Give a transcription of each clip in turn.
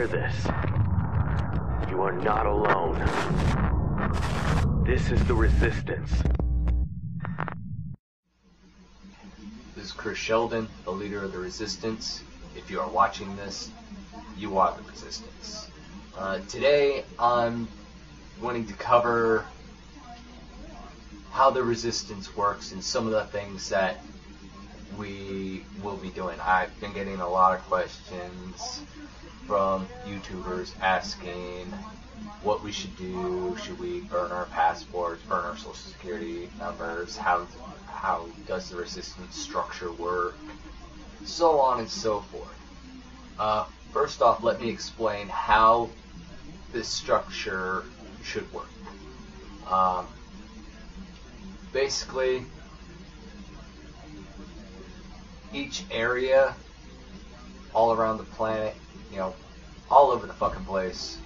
hear this, you are not alone. This is the Resistance. This is Chris Sheldon, the leader of the Resistance. If you are watching this, you are the Resistance. Today, I'm wanting to cover how the Resistance works and some of the things that we will be doing. I've been getting a lot of questions from YouTubers asking what we should do. Should we burn our passports, burn our social security numbers? How does the Resistance structure work? So on and so forth. First off, let me explain how this structure should work. Basically, each area all around the planet, all over the fucking place,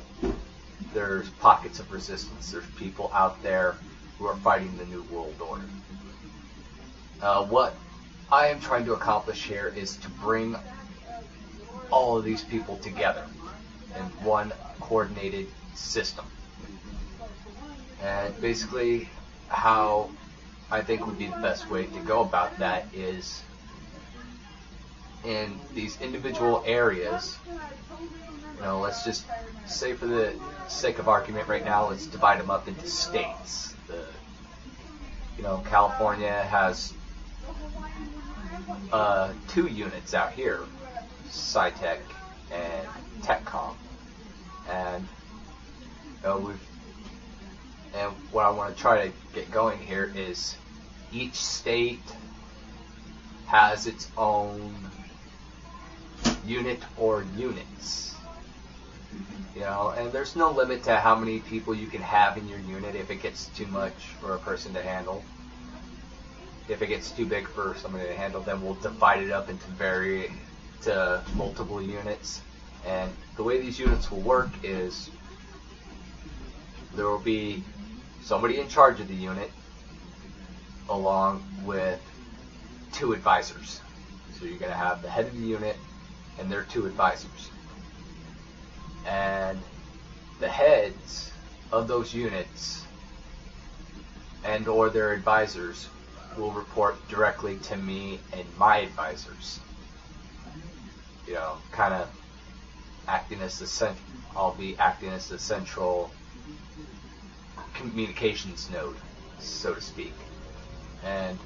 there's pockets of resistance. There's people out there who are fighting the New World Order. What I am trying to accomplish here is to bring all of these people together in one coordinated system. And basically, how I think would be the best way to go about that is in these individual areas. Let's just say, for the sake of argument right now, let's divide them up into states. California has 2 units out here, SciTech and TechCom, and what I want to try to get going here is each state has its own unit or units. And there's no limit to how many people you can have in your unit if it gets too much for a person to handle. If it gets too big for somebody to handle, then we'll divide it up into multiple units. And the way these units will work is there will be somebody in charge of the unit along with 2 advisors. So you're going to have the head of the unit and their 2 advisors. And the heads of those units and or their advisors will report directly to me and my advisors. Kind of acting as I'll be acting as the central communications node, so to speak. And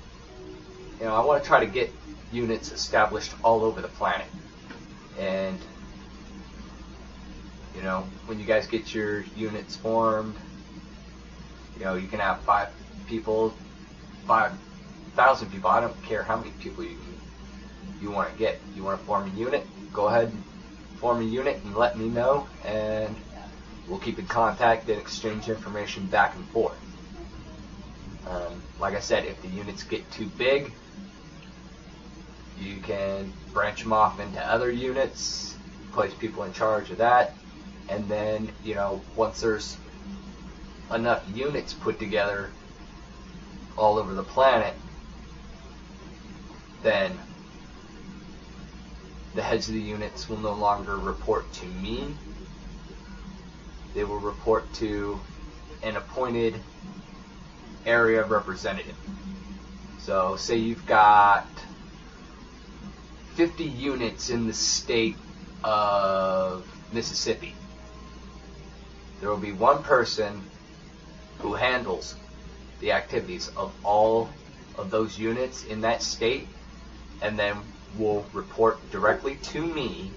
I want to try to get units established all over the planet. And when you guys get your units formed, you can have 5 people, 5,000 people. I don't care how many people you want to get. You want to form a unit, go ahead and form a unit and let me know, and we'll keep in contact and exchange information back and forth. Like I said, if the units get too big, you can branch them off into other units, place people in charge of that, and then, once there's enough units put together all over the planet, then the heads of the units will no longer report to me. They will report to an appointed area representative. So say you've got 50 units in the state of Mississippi. There will be one person who handles the activities of all of those units in that state, and then will report directly to me,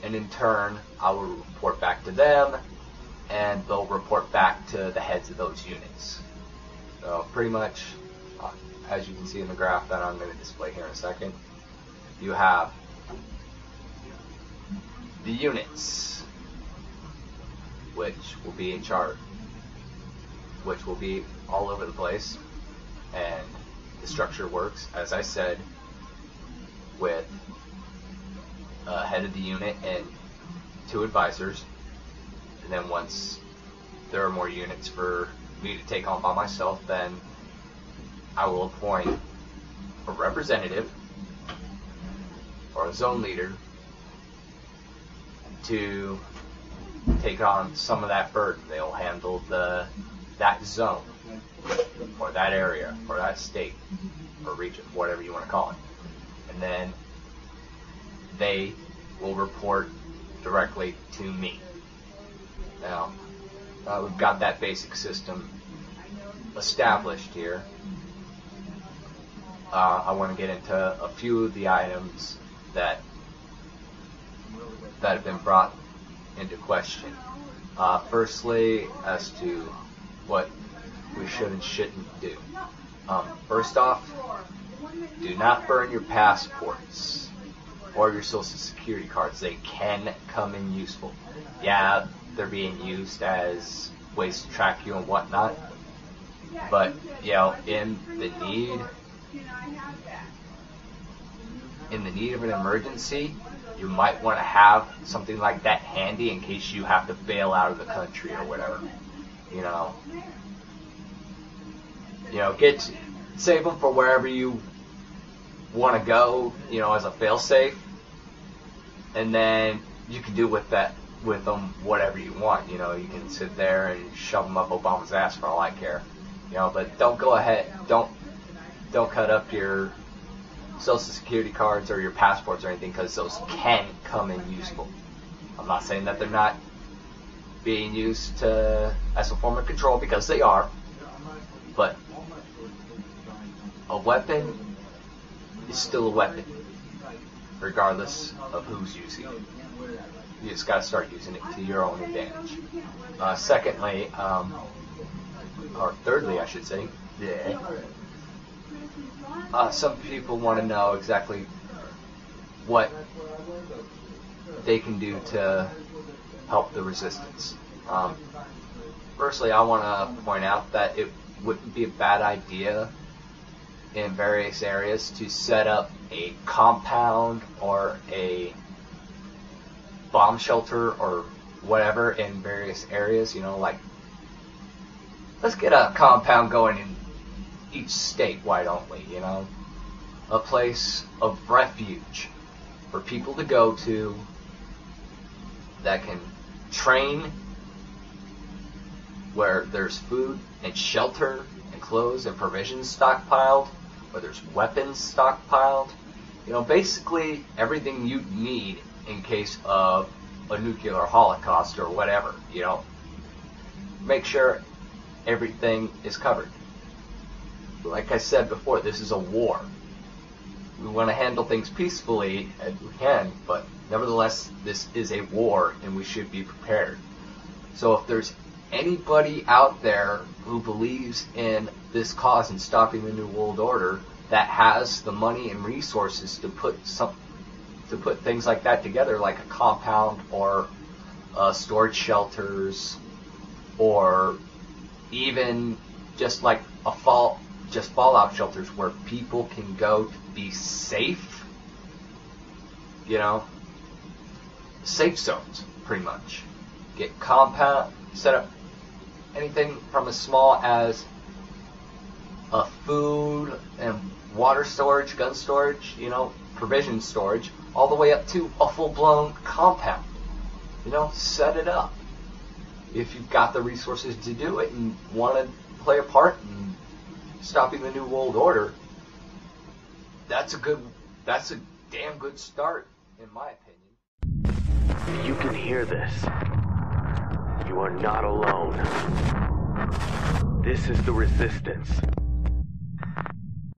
and in turn I will report back to them, and they'll report back to the heads of those units. So pretty much, as you can see in the graph that I'm going to display here in a second, you have the units, which will be in charge, which will be all over the place. And the structure works, as I said, with a head of the unit and 2 advisors. And then once there are more units for me to take on by myself, then I will appoint a representative or a zone leader to take on some of that burden. They'll handle that zone, or that area, or that state, or region, whatever you want to call it. And then they will report directly to me. Now, we've got that basic system established here. I want to get into a few of the items that have been brought into question. Firstly, as to what we should and shouldn't do. First off, do not burn your passports or your social security cards. They can come in useful. Yeah, they're being used as ways to track you and whatnot, but in the need of an emergency, you might want to have something like that handy in case you have to bail out of the country or whatever. Save them for wherever you want to go, as a fail-safe, and then you can do with them whatever you want. You can sit there and shove them up Obama's ass for all I care. But don't go ahead, don't cut up your social security cards or your passports or anything, because those can come in useful. I'm not saying that they're not being used as a form of control, because they are, but a weapon is still a weapon, regardless of who's using it. You just got to start using it to your own advantage. Secondly, or thirdly, I should say, some people want to know exactly what they can do to help the resistance. Firstly, I want to point out that it wouldn't be a bad idea in various areas to set up a compound or a bomb shelter or whatever in various areas. Like, let's get a compound going in each state, why don't we? A place of refuge for people to go to that can train, where there's food and shelter and clothes and provisions stockpiled, where there's weapons stockpiled. Basically everything you need in case of a nuclear holocaust or whatever. Make sure everything is covered. Like I said before, this is a war. We want to handle things peacefully as we can, but nevertheless, this is a war and we should be prepared. So if there's anybody out there who believes in this cause and stopping the New World Order, that has the money and resources to put things like that together, like a compound or storage shelters, or even just like fallout shelters where people can go to be safe, safe zones, pretty much. Get compound, set up anything from as small as a food and water storage, gun storage, provision storage, all the way up to a full-blown compound. Set it up. If you've got the resources to do it and want to play a part in stopping the New World Order, that's a damn good start, in my opinion. You can hear this. You are not alone. This is the resistance.